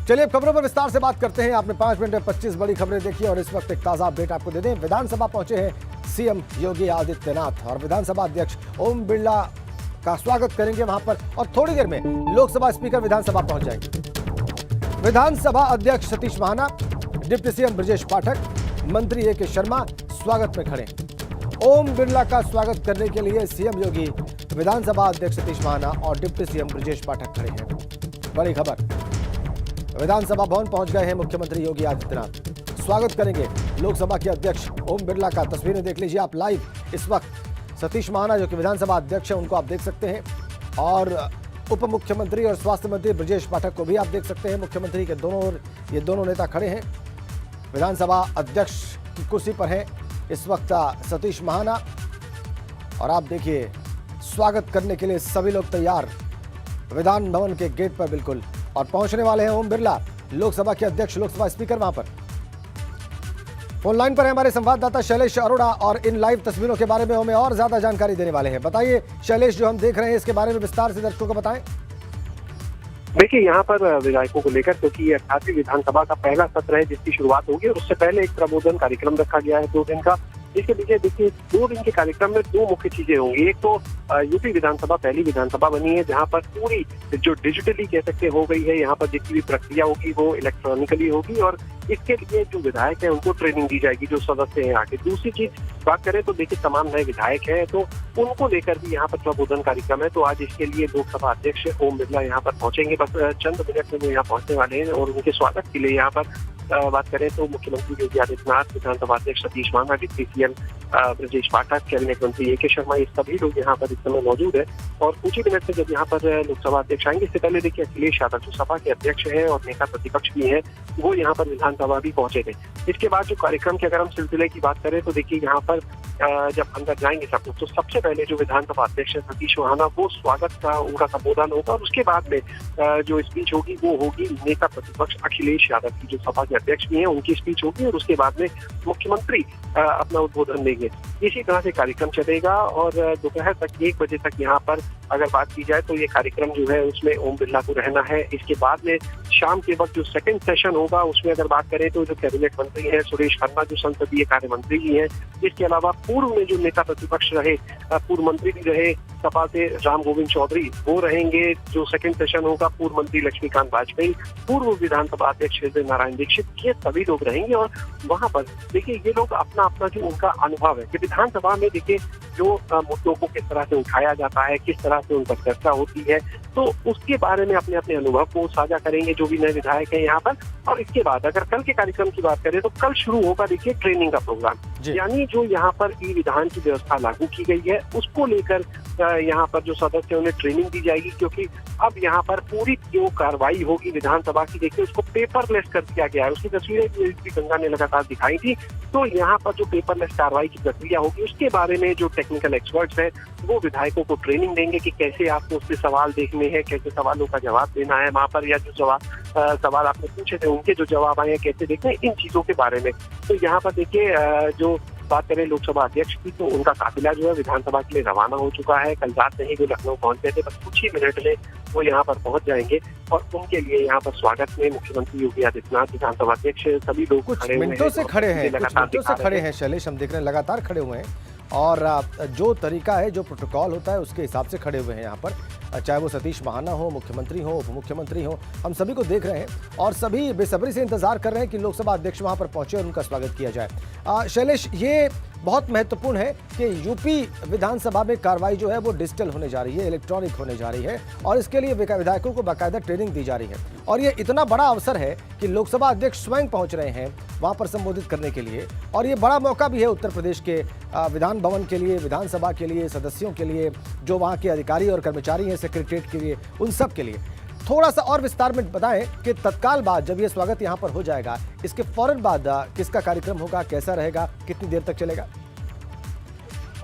चलिए अब खबरों पर विस्तार से बात करते हैं। आपने 5 मिनट में 25 बड़ी खबरें देखी और इस वक्त एक ताजा अपडेट आपको दे दें। विधानसभा पहुंचे हैं सीएम योगी आदित्यनाथ और विधानसभा अध्यक्ष ओम बिरला का स्वागत करेंगे वहां पर, और थोड़ी देर में लोकसभा स्पीकर विधानसभा पहुंच जाएंगे। विधानसभा अध्यक्ष सतीश महाना, डिप्टी सीएम ब्रजेश पाठक, मंत्री ए के शर्मा स्वागत में खड़े हैं। ओम बिरला का स्वागत करने के लिए सीएम योगी, विधानसभा अध्यक्ष सतीश महाना और डिप्टी सीएम ब्रजेश पाठक खड़े हैं। बड़ी खबर, विधानसभा भवन पहुंच गए हैं मुख्यमंत्री योगी आदित्यनाथ, स्वागत करेंगे लोकसभा के अध्यक्ष ओम बिरला का। तस्वीरें देख लीजिए आप लाइव इस वक्त। सतीश महाना जो कि विधानसभा अध्यक्ष है उनको आप देख सकते हैं, और उप मुख्यमंत्री और स्वास्थ्य मंत्री ब्रजेश पाठक को भी आप देख सकते हैं। मुख्यमंत्री के दोनों ओर ये दोनों नेता खड़े हैं। विधानसभा अध्यक्ष की कुर्सी पर है इस वक्त सतीश महाना, और आप देखिए स्वागत करने के लिए सभी लोग तैयार विधान भवन के गेट पर बिल्कुल, और पहुंचने वाले हैं ओम बिरला, लोकसभा के अध्यक्ष, लोकसभा स्पीकर वहां पर। फोन लाइन पर है हमारे संवाददाता शैलेश अरोड़ा, और इन लाइव तस्वीरों के बारे में हमें और ज्यादा जानकारी देने वाले हैं। बताइए शैलेश, जो हम देख रहे हैं इसके बारे में विस्तार से दर्शकों को बताएं। देखिए, यहाँ पर विधायकों को लेकर, क्योंकि 88वीं विधानसभा का पहला सत्र है जिसकी शुरुआत होगी, और उससे पहले एक प्रबोधन कार्यक्रम रखा गया है 2 दिन का। इसके पीछे देखिए 2 दिन के कार्यक्रम में 2 मुख्य चीजें होंगी। एक तो यूपी विधानसभा पहली विधानसभा बनी है जहां पर पूरी जो डिजिटली कह सकते हो गई है, यहाँ पर जितनी भी प्रक्रिया होगी वो इलेक्ट्रॉनिकली होगी, और इसके लिए जो विधायक है उनको ट्रेनिंग दी जाएगी, जो सदस्य हैं आगे। दूसरी चीज बात करें तो देखिए तमाम नए विधायक हैं तो उनको लेकर भी यहाँ पर प्रबोधन कार्यक्रम है। तो आज इसके लिए लोकसभा अध्यक्ष ओम बिरला यहाँ पर पहुंचेंगे, बस चंद मिनट में वो यहाँ पहुंचने वाले हैं, और उनके स्वागत के लिए यहाँ पर बात करें तो मुख्यमंत्री योगी आदित्यनाथ, विधानसभा अध्यक्ष Satish Mahana, deputy CM Brajesh Pathak, cabinet मंत्री ए के शर्मा, ये सभी लोग यहाँ पर इस समय मौजूद है। और कुछ ही मिनट से जब यहाँ पर लोकसभा अध्यक्ष आएंगे, इससे पहले देखिए अखिलेश यादव जो सपा के अध्यक्ष हैं और नेता प्रतिपक्ष भी हैं, वो यहाँ पर विधानसभा भी पहुंचे थे। इसके बाद जो कार्यक्रम के अगर हम सिलसिले की बात करें तो देखिए यहाँ पर जब अंदर जाएंगे सब लोग, तो सबसे पहले जो विधानसभा अध्यक्ष है सतीश महाना, वो स्वागत का उनका संबोधन होगा, और उसके बाद में जो स्पीच होगी वो होगी नेता प्रतिपक्ष अखिलेश यादव की, जो सपा के अध्यक्ष भी हैं, उनकी स्पीच होगी, और उसके बाद में मुख्यमंत्री अपना उद्बोधन देंगे। इसी तरह से कार्यक्रम चलेगा, और दोपहर तक 1 बजे तक यहाँ पर अगर बात की जाए तो ये कार्यक्रम जो है उसमें ओम बिरला को रहना है। इसके बाद में शाम के वक्त जो सेकंड सेशन होगा उसमें अगर बात करें तो जो कैबिनेट मंत्री हैं सुरेश खन्ना, जो संसदीय कार्य मंत्री ही हैं, इसके अलावा पूर्व में जो नेता प्रतिपक्ष रहे, पूर्व मंत्री भी रहे सपा से राम गोविंद चौधरी, वो रहेंगे। जो सेकंड सेशन होगा पूर्व मंत्री लक्ष्मीकांत वाजपेयी, पूर्व विधानसभा अध्यक्ष हृदय नारायण दीक्षित, ये सभी लोग रहेंगे। और वहां पर देखिए ये लोग अपना अपना जो उनका अनुभव है कि विधानसभा में देखिए जो मुद्दों को किस तरह से उठाया जाता है, किस तरह से उन पर चर्चा होती है, तो उसके बारे में अपने अपने अनुभव को साझा करेंगे जो भी नए विधायक हैं यहाँ पर। और इसके बाद अगर कल के कार्यक्रम की बात करें तो कल शुरू होगा देखिए ट्रेनिंग का प्रोग्राम, यानी जो यहाँ पर ई विधान की व्यवस्था लागू की गई है उसको लेकर यहाँ पर जो सदस्य उन्हें ट्रेनिंग दी जाएगी, क्योंकि अब यहाँ पर पूरी जो कार्रवाई होगी विधानसभा की देखिए उसको पेपरलेस कर दिया गया है। उसकी तस्वीरें भी गंगा ने लगातार दिखाई थी। तो यहाँ पर जो पेपरलेस कार्रवाई की प्रक्रिया होगी उसके बारे में जो टेक्निकल एक्सपर्ट्स हैं वो विधायकों को ट्रेनिंग देंगे कि कैसे आपको उससे सवाल देखने हैं, कैसे सवालों का जवाब देना है वहाँ पर, या जो सवाल आपने पूछे थे उनके जो जवाब आए हैं कैसे देखना है, इन चीजों के बारे में। तो यहाँ पर देखिए जो बात करें लोकसभा अध्यक्ष की, तो उनका काफिला जो है विधानसभा के लिए रवाना हो चुका है। कल रात से ही वो लखनऊ पहुंचे थे, बस कुछ ही मिनट में वो यहाँ पर पहुंच जाएंगे, और उनके लिए यहाँ पर स्वागत में मुख्यमंत्री योगी आदित्यनाथ, विधानसभा अध्यक्ष, सभी लोग कुछ मिनटों से खड़े हैं शैलेश, हम देख रहे हैं लगातार खड़े हुए हैं, और जो तरीका है, जो प्रोटोकॉल होता है उसके हिसाब से खड़े हुए हैं यहाँ पर, चाहे वो सतीश महाना हो, मुख्यमंत्री हो, उप मुख्यमंत्री हो, हम सभी को देख रहे हैं, और सभी बेसब्री से इंतजार कर रहे हैं कि लोकसभा अध्यक्ष वहां पर पहुंचे और उनका स्वागत किया जाए। शैलेश, ये बहुत महत्वपूर्ण है कि यूपी विधानसभा में कार्रवाई जो है वो डिजिटल होने जा रही है, इलेक्ट्रॉनिक होने जा रही है, और इसके लिए विधायकों को बाकायदा ट्रेनिंग दी जा रही है, और ये इतना बड़ा अवसर है कि लोकसभा अध्यक्ष स्वयं पहुंच रहे हैं वहां पर संबोधित करने के लिए, और ये बड़ा मौका भी है उत्तर प्रदेश के विधान भवन के लिए, विधानसभा के लिए, सदस्यों के लिए, जो वहाँ के अधिकारी और कर्मचारी हैं सेक्रेटरीट के लिए, उन सब के लिए। थोड़ा सा और विस्तार में बताएं कि तत्काल बाद जब ये स्वागत यहाँ पर हो जाएगा, इसके फौरन बाद किसका कार्यक्रम होगा, कैसा रहेगा, कितनी देर तक चलेगा?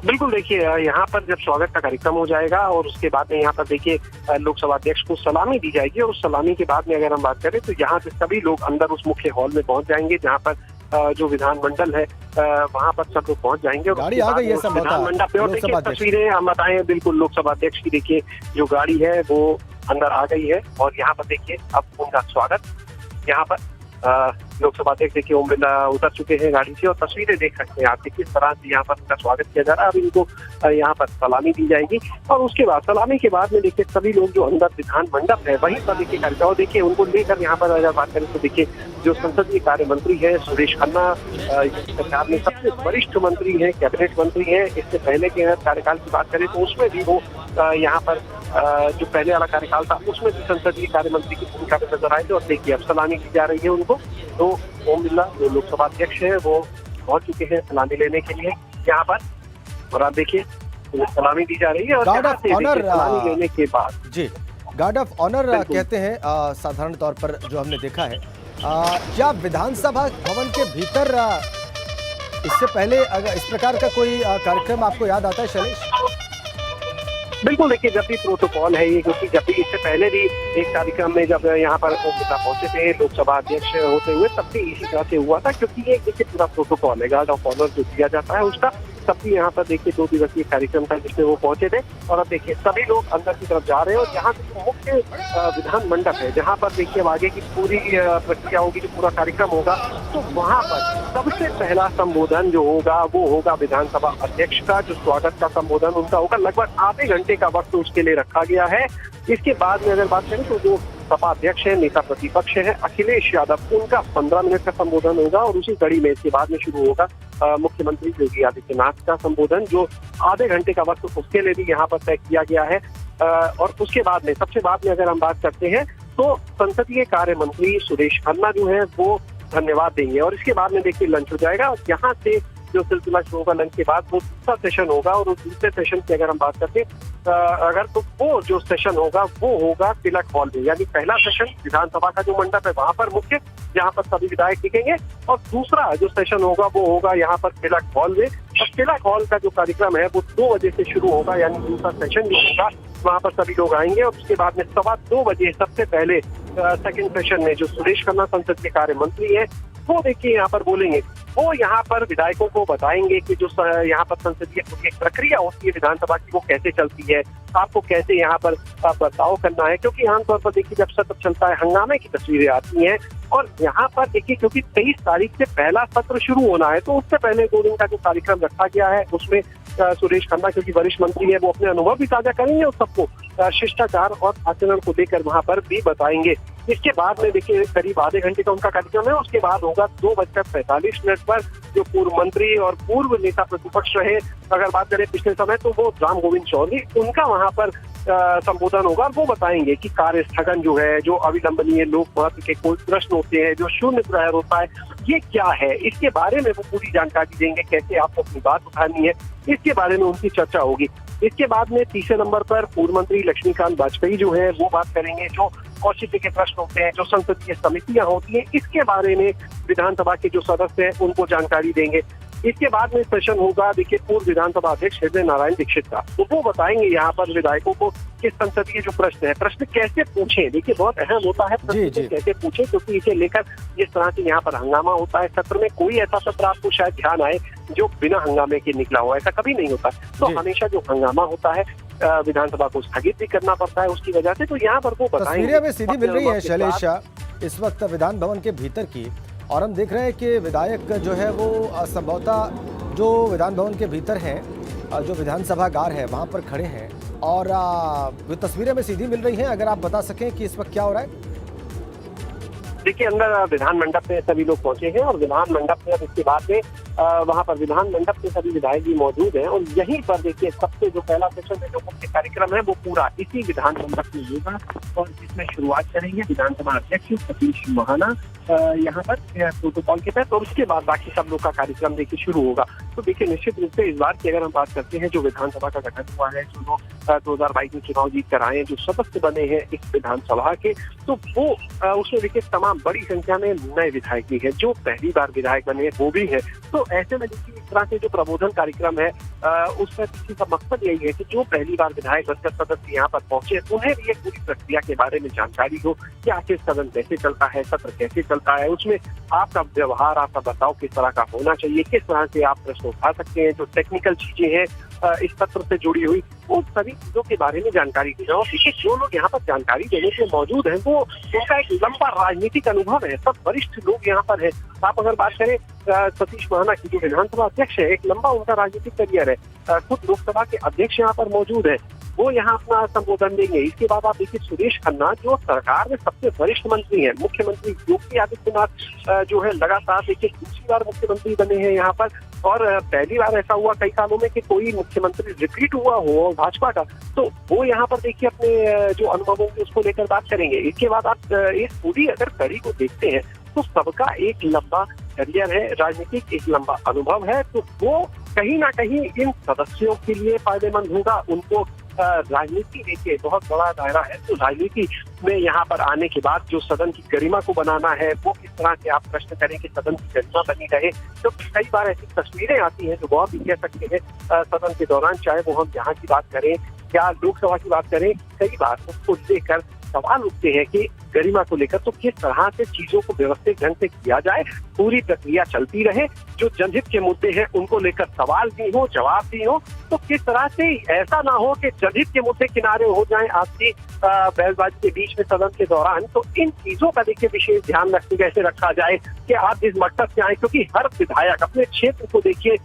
बिल्कुल, देखिए यहाँ पर जब स्वागत का कार्यक्रम हो जाएगा और उसके बाद में यहाँ पर देखिए लोकसभा अध्यक्ष को सलामी दी जाएगी, और उस सलामी के बाद में अगर हम बात करें तो यहाँ से सभी लोग अंदर उस मुख्य हॉल में पहुंच जाएंगे जहाँ पर जो विधानमंडल है वहाँ पर सब लोग पहुंच जाएंगे। गाड़ी आ गई है विधानमंडल पे, और देखिए तस्वीरें हम बताएं, बिल्कुल लोकसभा अध्यक्ष की देखिए जो गाड़ी है वो अंदर आ गई है, और यहाँ पर देखिए अब उनका स्वागत यहाँ पर लोकसभा अध्यक्ष देखिए ओम बिरला उतर चुके हैं गाड़ी से और तस्वीरें देख सकते हैं आप कि किस तरह से यहाँ पर उनका स्वागत किया जा रहा है। अब इनको यहाँ पर सलामी दी जाएगी और उसके बाद सलामी के बाद में देखिए सभी लोग जो अंदर विधान मंडप है वहीं पर देखिए कार्यक्रम देखिए उनको लेकर यहाँ पर अगर बात करें तो देखिए जो संसदीय कार्य मंत्री है सुरेश खन्ना सरकार में सबसे वरिष्ठ मंत्री है, कैबिनेट मंत्री है। इससे पहले के कार्यकाल की बात करें तो उसमें भी वो यहाँ पर जो पहले वाला कार्यकाल था उसमें भी संसदीय कार्य मंत्री की भूमिका में नजर आए थे और देखिए अब सलामी दी जा रही है उनको। तो ओम बिरला जो लोकसभा अध्यक्ष है वो पहुंच चुके हैं सलामी लेने के लिए यहाँ पर और आप देखिए सलामी दी जा रही है और सलामी लेने के बाद जी गार्ड ऑफ ऑनर कहते हैं साधारण तौर पर जो हमने देखा है। क्या विधानसभा भवन के भीतर इससे पहले अगर इस प्रकार का कोई कार्यक्रम आपको याद आता है शैलेश? बिल्कुल देखिए जब भी प्रोटोकॉल है ये क्योंकि जब भी इससे पहले भी एक कार्यक्रम में जब यहाँ पर ओम बिरला पहुंचे थे लोकसभा अध्यक्ष होते हुए तब भी इसी तरह से हुआ था क्योंकि ये देखिए पूरा प्रोटोकॉल है गार्ड ऑफ ऑनर जो दिया जाता है उसका। तब भी यहाँ पर देखिए 2 दिवसीय कार्यक्रम था जिसमें वो पहुंचे थे और अब देखिए सभी लोग अंदर की तरफ जा रहे हैं और यहाँ से मुख्य विधान मंडप है जहाँ पर देखिए अब आगे की पूरी प्रक्रिया होगी जो पूरा कार्यक्रम होगा तो वहाँ पर सबसे पहला संबोधन जो होगा वो होगा विधानसभा अध्यक्ष का। जो स्वागत का संबोधन उनका होगा लगभग आधे घंटे का वक्त उसके लिए रखा गया है। इसके बाद में अगर बात करें तो जो सपा अध्यक्ष है नेता प्रतिपक्ष है अखिलेश यादव उनका 15 मिनट का संबोधन होगा और उसी कड़ी में इसके बाद में शुरू होगा मुख्यमंत्री योगी आदित्यनाथ का संबोधन जो आधे घंटे का वक्त उसके लिए भी यहाँ पर तय किया गया है। और उसके बाद में सबसे बाद में अगर हम बात करते हैं तो संसदीय कार्य मंत्री सुरेश खन्ना जो है वो धन्यवाद देंगे और इसके बाद में देखिए लंच हो जाएगा और यहाँ से जो सिलसिला शुरू होगा लंच के बाद वो दूसरा सेशन होगा और उस दूसरे सेशन की अगर हम बात करते अगर तो वो जो सेशन होगा वो होगा तिलक हॉल में। यानी पहला सेशन विधानसभा का जो मंडप है वहां पर मुख्य जहां पर सभी विधायक दिखेंगे और दूसरा जो सेशन होगा वो होगा यहाँ पर तिलक हॉल में। और तिलक हॉल का जो कार्यक्रम है वो 2 बजे से शुरू होगा यानी दूसरा सेशन जो होगा वहाँ पर सभी लोग आएंगे और उसके बाद में 2:15 बजे सबसे पहले सेकंड सेशन में जो सुरेश खन्ना संसदीय कार्य मंत्री है वो देखिए यहाँ पर बोलेंगे। वो यहाँ पर विधायकों को बताएंगे कि जो यहाँ पर संसदीय एक प्रक्रिया होती है विधानसभा की वो कैसे चलती है, आपको कैसे यहाँ पर बर्ताव करना है क्योंकि आमतौर पर देखिए जब सत्र चलता है हंगामे की तस्वीरें आती हैं और यहाँ पर देखिए क्योंकि 23 तारीख से पहला सत्र शुरू होना है तो उससे पहले 2 दिन का जो कार्यक्रम रखा गया है उसमें सुरेश खन्ना क्योंकि वरिष्ठ मंत्री है वो अपने अनुभव भी साझा करेंगे और सबको शिष्टाचार और आचरण को लेकर वहाँ पर भी बताएंगे। इसके बाद में देखिए करीब आधे घंटे का उनका कार्यक्रम है। उसके बाद होगा 2:45 पर जो पूर्व मंत्री और पूर्व नेता प्रतिपक्ष रहे अगर बात करें पिछले समय तो वो राम गोविंद चौधरी उनका वहाँ पर संबोधन होगा। वो बताएंगे कि कार्य स्थगन जो है जो अविलंबनीय लोक महत्व के कोई प्रश्न होते हैं जो शून्य प्रहर होता है ये क्या है इसके बारे में वो पूरी जानकारी देंगे कैसे आपको अपनी बात उठानी है इसके बारे में उनकी चर्चा होगी। इसके बाद में तीसरे नंबर पर पूर्व मंत्री लक्ष्मीकांत वाजपेयी जो है वो बात करेंगे जो औचित्य के प्रश्न होते हैं जो संसदीय समितियां होती हैं इसके बारे में विधानसभा के जो सदस्य हैं उनको जानकारी देंगे। इसके बाद में सेशन होगा देखिए पूर्व विधानसभा अध्यक्ष हृदय नारायण दीक्षित का तो वो बताएंगे यहाँ पर विधायकों को कि संसदीय जो प्रश्न है प्रश्न कैसे पूछें। देखिए बहुत अहम होता है प्रश्न कैसे पूछें क्योंकि इसे लेकर जिस तरह से यहाँ पर हंगामा होता है सत्र में कोई ऐसा सत्र आपको शायद ध्यान आए जो बिना हंगामे के निकला हो ऐसा कभी नहीं होता तो हमेशा जो हंगामा होता है विधानसभा को स्थगित भी करना पड़ता है उसकी वजह से। तो यहाँ पर वो तस्वीरें हमें सीधी मिल रही है शैलेश इस वक्त विधान भवन के भीतर की और हम देख रहे हैं कि विधायक जो है वो संभवतः जो विधान भवन के भीतर हैं जो विधानसभागार है वहाँ पर खड़े हैं और वो तस्वीरें हमें सीधी मिल रही हैं। अगर आप बता सकें कि इस वक्त क्या हो रहा है। देखिए अंदर विधान मंडप में सभी लोग पहुंचे हैं और विधान मंडप में इसके बाद में वहां पर विधान मंडप के सभी विधायक भी मौजूद हैं और यहीं पर देखिए सबसे जो पहला सेशन है जो मुख्य कार्यक्रम है वो पूरा इसी विधान मंडप में होगा और जिसमें शुरुआत करेंगे विधानसभा अध्यक्ष सतीश महाना यहाँ पर प्रोटोकॉल के तहत और उसके बाद बाकी सब लोग का कार्यक्रम देखिए शुरू होगा। तो देखिए निश्चित रूप से इस बार की अगर हम बात करते हैं जो विधानसभा का गठन हुआ है जो लोग 2022 में चुनाव जीत कर आए हैं जो सदस्य बने हैं इस विधानसभा के तो वो उसमें देखिए तमाम बड़ी संख्या में नए विधायक भी है जो पहली बार विधायक बने वो भी है। तो ऐसे में देखिए इस तरह से जो प्रबोधन कार्यक्रम है उसका किसी का मकसद यही है कि जो पहली बार विधायक बनकर सदस्य यहाँ पर पहुंचे उन्हें भी ये पूरी प्रक्रिया के बारे में जानकारी हो कि आखिर सदन कैसे चलता है, सत्र कैसे चलता है, उसमें आपका व्यवहार, आपका बर्ताव किस तरह का होना चाहिए, किस तरह से आप प्रश्न उठा सकते हैं, जो टेक्निकल चीजें हैं इस सत्र से जुड़ी हुई, वो सभी चीजों के बारे में जानकारी दी जाए। देखिए जो लोग यहाँ पर जानकारी देने के मौजूद हैं वो उनका एक लंबा राजनीतिक अनुभव है, सब वरिष्ठ लोग यहाँ पर है। आप अगर बात करें सतीश महाना की जो विधानसभा अध्यक्ष है, एक लंबा उनका राजनीतिक करियर है, खुद लोकसभा के अध्यक्ष यहाँ पर मौजूद है, वो यहाँ अपना संबोधन देंगे। इसके बाद आप देखिए सुरेश खन्ना जो सरकार में सबसे वरिष्ठ मंत्री हैं, मुख्यमंत्री योगी आदित्यनाथ जो है लगातार देखिए दूसरी बार मुख्यमंत्री बने हैं यहाँ पर, और पहली बार ऐसा हुआ कई सालों में कि कोई मुख्यमंत्री रिपीट हुआ हो भाजपा का, तो वो यहाँ पर देखिए अपने जो अनुभव होंगे उसको लेकर बात करेंगे। इसके बाद आप इस पूरी अगर कड़ी को देखते हैं तो सबका एक लंबा करियर है, राजनीतिक एक लंबा अनुभव है, तो वो कहीं ना कहीं इन सदस्यों के लिए फायदेमंद होगा। उनको राजनीति देखिए बहुत बड़ा दायरा है, तो राजनीति में यहाँ पर आने के बाद जो सदन की गरिमा को बनाना है, वो किस तरह से आप प्रश्न करें कि सदन की गरिमा बनी रहे। तो कई बार ऐसी तस्वीरें आती हैं जो बहुत ही कह सकते हैं सदन के दौरान, चाहे वो हम यहाँ की बात करें या लोकसभा की बात करें, कई बार उसको लेकर सवाल उठते हैं कि गरिमा को लेकर तो किस तरह से चीजों को व्यवस्थित ढंग से किया जाए, पूरी प्रक्रिया चलती रहे, जो जनहित के मुद्दे हैं उनको लेकर सवाल भी हो, जवाब भी हो, तो किस तरह से ऐसा ना हो कि जनहित के मुद्दे किनारे हो जाएं आपसी बहसबाजी के बीच में सदन के दौरान। तो इन चीजों का देखिए विशेष ध्यान कैसे रखा जाए कि आप जिस मकसद से आए, क्योंकि हर विधायक अपने क्षेत्र को देखिए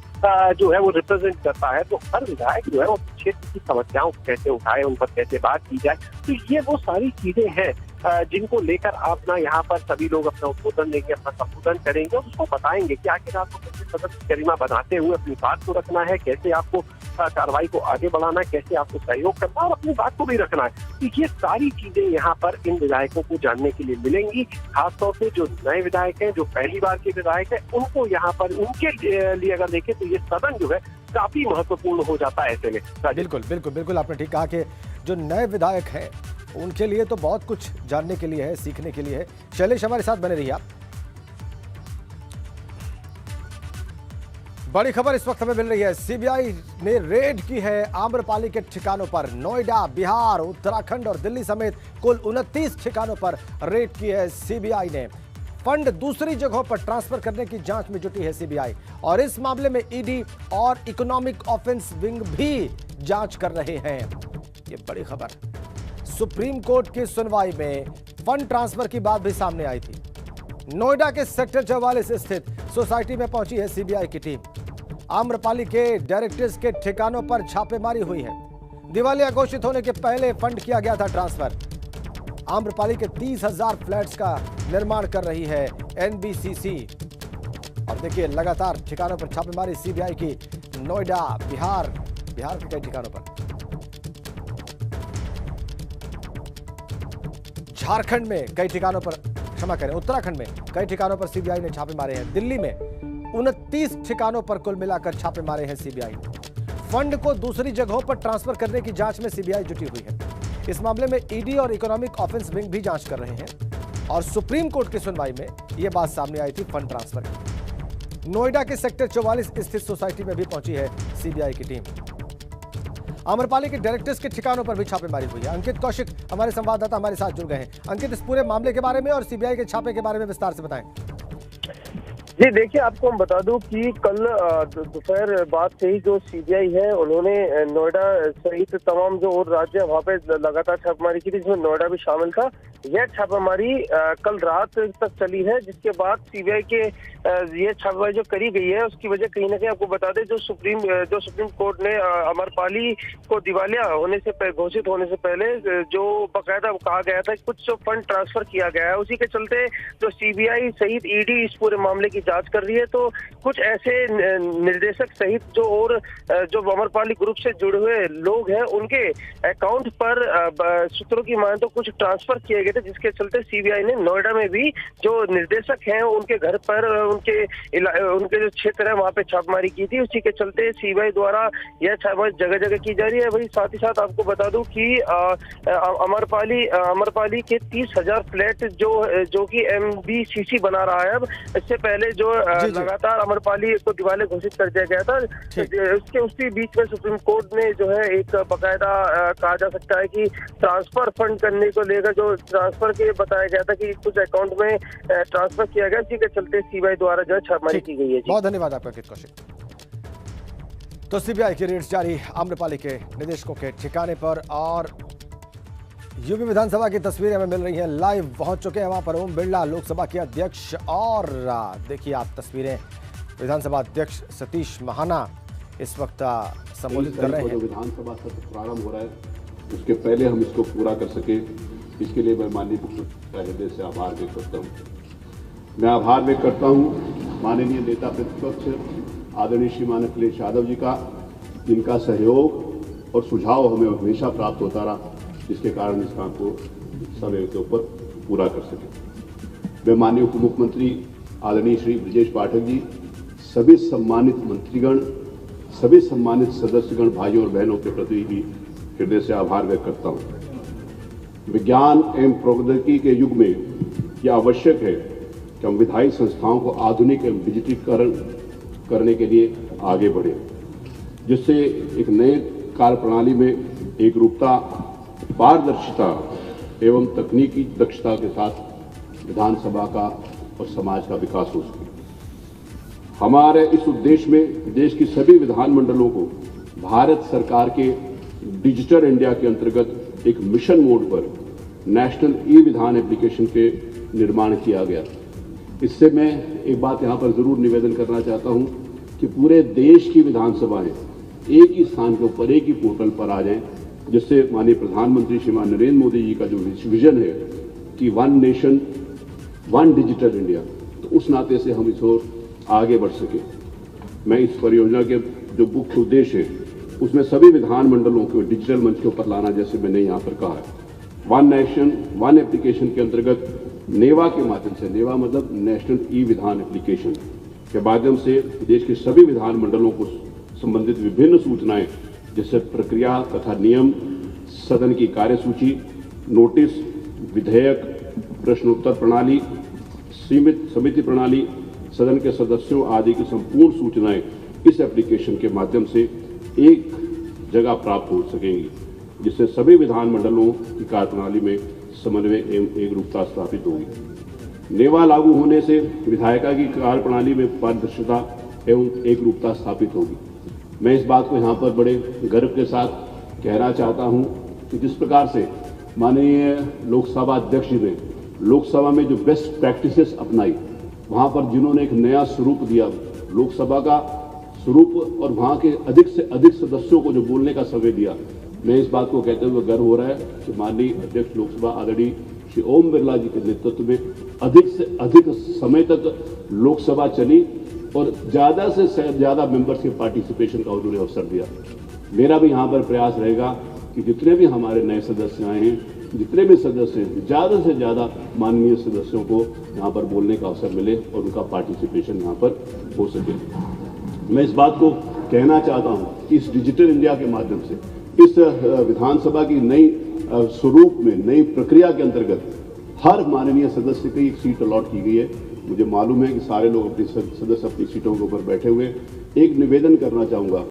जो है वो रिप्रेजेंट करता है, तो हर विधायक जो है वो क्षेत्र की समस्याओं को कैसे उठाए, उन पर कैसे बात की जाए, तो ये वो सारी चीजें हैं जिनको लेकर आप ना यहाँ पर सभी लोग अपना उद्बोधन देंगे, अपना संबोधन करेंगे और उसको बताएंगे कि आखिर आपको कैसे सदन की गरिमा बनाते हुए अपनी बात को रखना है, कैसे आपको कार्रवाई को आगे बढ़ाना है, कैसे आपको सहयोग करना है और अपनी बात को भी रखना है। तो ये सारी चीजें यहाँ पर इन विधायकों को जानने के लिए मिलेंगी, खासतौर से जो नए विधायक हैं, जो पहली बार के विधायक हैं, उनको यहाँ पर उनके लिए अगर देखें तो ये सदन जो है काफी महत्वपूर्ण हो जाता है ऐसे में। बिल्कुल बिल्कुल बिल्कुल, आपने ठीक कहा कि जो नए विधायक हैं उनके लिए तो बहुत कुछ जानने के लिए है, सीखने के लिए है। शैलेश हमारे साथ बने रहिए आप। बड़ी खबर इस वक्त हमें मिल रही है, सीबीआई ने रेड की है आम्रपाली के ठिकानों पर। नोएडा, बिहार, उत्तराखंड और दिल्ली समेत कुल 29 ठिकानों पर रेड की है सीबीआई ने। फंड दूसरी जगहों पर ट्रांसफर करने की जांच में जुटी है सीबीआई, और इस मामले में ईडी और इकोनॉमिक ऑफेंस विंग भी जांच कर रहे हैं। ये बड़ी खबर। सुप्रीम कोर्ट की सुनवाई में फंड ट्रांसफर की बात भी सामने आई थी। नोएडा के सेक्टर 44 स्थित सोसाइटी में पहुंची है सीबीआई की टीम। आम्रपाली के डायरेक्टर्स के ठिकानों पर छापेमारी हुई है। दिवालिया घोषित होने के पहले फंड किया गया था ट्रांसफर। आम्रपाली के 30,000 फ्लैट्स का निर्माण कर रही है एनबीसीसी। और देखिए लगातार ठिकानों पर छापेमारी सीबीआई की। नोएडा, बिहार के कई ठिकानों पर, झारखंड में कई ठिकानों पर, क्षमा करें उत्तराखंड में कई ठिकानों पर सीबीआई ने छापे मारे हैं। दिल्ली में 29 ठिकानों पर कुल मिलाकर छापे मारे हैं सीबीआई ने। फंड को दूसरी जगहों पर ट्रांसफर करने की जांच में सीबीआई जुटी हुई है। इस मामले में ईडी और इकोनॉमिक ऑफेंस विंग भी जांच कर रहे हैं, और सुप्रीम कोर्ट की सुनवाई में यह बात सामने आई थी फंड ट्रांसफर की। नोएडा के सेक्टर 44 स्थित सोसाइटी में भी पहुंची है सीबीआई की टीम। आम्रपाली के डायरेक्टर्स के ठिकानों पर भी छापेमारी हुई है। अंकित कौशिक हमारे संवाददाता हमारे साथ जुड़ गए हैं। अंकित, इस पूरे मामले के बारे में और सीबीआई के छापे के बारे में विस्तार से बताएं। जी देखिए, आपको हम बता दूं कि कल दोपहर बाद से ही जो सीबीआई है उन्होंने नोएडा सहित तमाम जो और राज्य वहाँ पे लगातार छापेमारी की थी, जिसमें नोएडा भी शामिल था। यह छापेमारी कल रात तक चली है, जिसके बाद सीबीआई के ये छापेमारी जो करी गई है उसकी वजह कहीं ना कहीं आपको बता दें जो सुप्रीम कोर्ट ने आम्रपाली को दिवालिया होने से घोषित होने से पहले जो बकायदा कहा गया था कुछ जो फंड ट्रांसफर किया गया है, उसी के चलते जो सीबीआई सहित ईडी इस पूरे मामले की जांच कर रही है। तो कुछ ऐसे निर्देशक सहित जो और जो आम्रपाली ग्रुप से जुड़े हुए लोग हैं उनके अकाउंट पर सूत्रों की माने तो कुछ ट्रांसफर किए गए थे, जिसके चलते सीबीआई ने नोएडा में भी जो निर्देशक हैं उनके घर पर उनके जो क्षेत्र है वहाँ पे छापेमारी की थी। उसी के चलते सीबीआई द्वारा यह छापेमारी जगह जगह की जा रही है। वही साथ ही साथ आपको बता दूं कि आम्रपाली के 30,000 फ्लैट जो कि एमबीसीसी बना रहा है। अब इससे पहले जो जी। लगातार अमरपाली को दिवालिया घोषित कर दिया गया था, उसके उसी बीच में सुप्रीम कोर्ट ने जो है एक बकायदा कहा जा सकता है कि ट्रांसफर फंड करने को लेकर जो ट्रांसफर के बताया गया था कि कुछ अकाउंट में ट्रांसफर किया गया, इसी के चलते सीबीआई द्वारा जो है छापेमारी की गई है। बहुत धन्यवाद आपका अंकित कौशिक। तो सीबीआई की रेड्स जारी आम्रपाली के निदेशकों के ठिकाने पर, और यूपी विधानसभा की तस्वीरें हमें मिल रही हैं, लाइव पहुंच चुके हैं वहां पर ओम बिरला, लोकसभा के अध्यक्ष, और देखिए आप तस्वीरें, विधानसभा अध्यक्ष सतीश महाना इस वक्त संबोधित कर रहे हैं। विधानसभा सत्र प्रारंभ हो रहा है, उसके पहले हम इसको पूरा कर सके, इसके लिए मैं माननीय मुख्यमंत्री का हृदय से आभार व्यक्त करता हूँ। मैं आभार व्यक्त करता हूँ माननीय नेता प्रतिपक्ष आदरणीय श्रीमान अखिलेश यादव जी का, जिनका सहयोग और सुझाव हमें हमेशा प्राप्त होता रहा, जिसके कारण इस काम को समय के ऊपर पूरा कर सके। मैं माननीय उप मुख्यमंत्री आदरणीय श्री ब्रजेश पाठक जी, सभी सम्मानित मंत्रीगण, सभी सम्मानित सदस्यगण, भाइयों और बहनों के प्रति भी हृदय से आभार व्यक्त करता हूँ। विज्ञान एवं प्रौद्योगिकी के युग में यह आवश्यक है कि हम विधायी संस्थाओं को आधुनिक एवं डिजिटीकरण करने के लिए आगे बढ़े, जिससे एक नए कार्य प्रणाली में एकरूपता, पारदर्शिता एवं तकनीकी दक्षता के साथ विधानसभा का और समाज का विकास हो सके। हमारे इस उद्देश्य में देश की सभी विधानमंडलों को भारत सरकार के डिजिटल इंडिया के अंतर्गत एक मिशन मोड पर नेशनल ई विधान एप्लीकेशन के निर्माण किया गया। इससे मैं एक बात यहाँ पर जरूर निवेदन करना चाहता हूँ कि पूरे देश की विधानसभाएं एक ही स्थान के ऊपर, एक ही पोर्टल पर आ जाएं, जिससे माननीय प्रधानमंत्री श्रीमान नरेंद्र मोदी जी का जो विजन है कि one nation one digital India, तो उस नाते से हम इस ओर आगे बढ़ सके। मैं इस परियोजना के जो मुख्य उद्देश्य है उसमें सभी विधानमंडलों को डिजिटल मंच के ऊपर लाना, जैसे मैंने यहाँ पर कहा है। वन नेशन वन एप्लीकेशन के अंतर्गत नेवा के माध्यम से, नेवा मतलब नेशनल ई विधान एप्लीकेशन के माध्यम से देश के सभी विधानमंडलों को संबंधित विभिन्न सूचनाएं, जैसे प्रक्रिया तथा नियम, सदन की कार्यसूची, नोटिस, विधेयक, प्रश्नोत्तर प्रणाली, सीमित समिति प्रणाली, सदन के सदस्यों आदि की संपूर्ण सूचनाएं इस एप्लीकेशन के माध्यम से एक जगह प्राप्त हो सकेंगी, जिससे सभी विधानमंडलों की कार्यप्रणाली में समन्वय एवं एकरूपता स्थापित होगी। नेवा लागू होने से विधायिका की कार्यप्रणाली में पारदर्शिता एवं एकरूपता स्थापित होगी। मैं इस बात को यहाँ पर बड़े गर्व के साथ कहना चाहता हूँ कि जिस प्रकार से माननीय लोकसभा अध्यक्ष जी ने लोकसभा में जो बेस्ट प्रैक्टिसेस अपनाई, वहाँ पर जिन्होंने एक नया स्वरूप दिया लोकसभा का स्वरूप, और वहाँ के अधिक से अधिक सदस्यों को जो बोलने का समय दिया, मैं इस बात को कहते हुए गर्व हो रहा है कि माननीय अध्यक्ष लोकसभा आदरणीय श्री ओम बिरला जी के नेतृत्व में अधिक से अधिक समय तक लोकसभा चली और ज़्यादा से ज़्यादा मेंबर्स के पार्टिसिपेशन का उन्होंने अवसर दिया। मेरा भी यहाँ पर प्रयास रहेगा कि जितने भी हमारे नए सदस्य आए हैं, जितने भी सदस्य हैं, ज़्यादा से ज़्यादा माननीय सदस्यों को यहाँ पर बोलने का अवसर मिले और उनका पार्टिसिपेशन यहाँ पर हो सके। मैं इस बात को कहना चाहता हूँ कि इस डिजिटल इंडिया के माध्यम से इस विधानसभा की नई स्वरूप में, नई प्रक्रिया के अंतर्गत हर माननीय सदस्य की एक सीट अलॉट की गई है। मुझे मालूम है कि सारे लोग अपनी सदस्य अपनी सीटों के ऊपर बैठे हुए। एक निवेदन करना चाहूँगा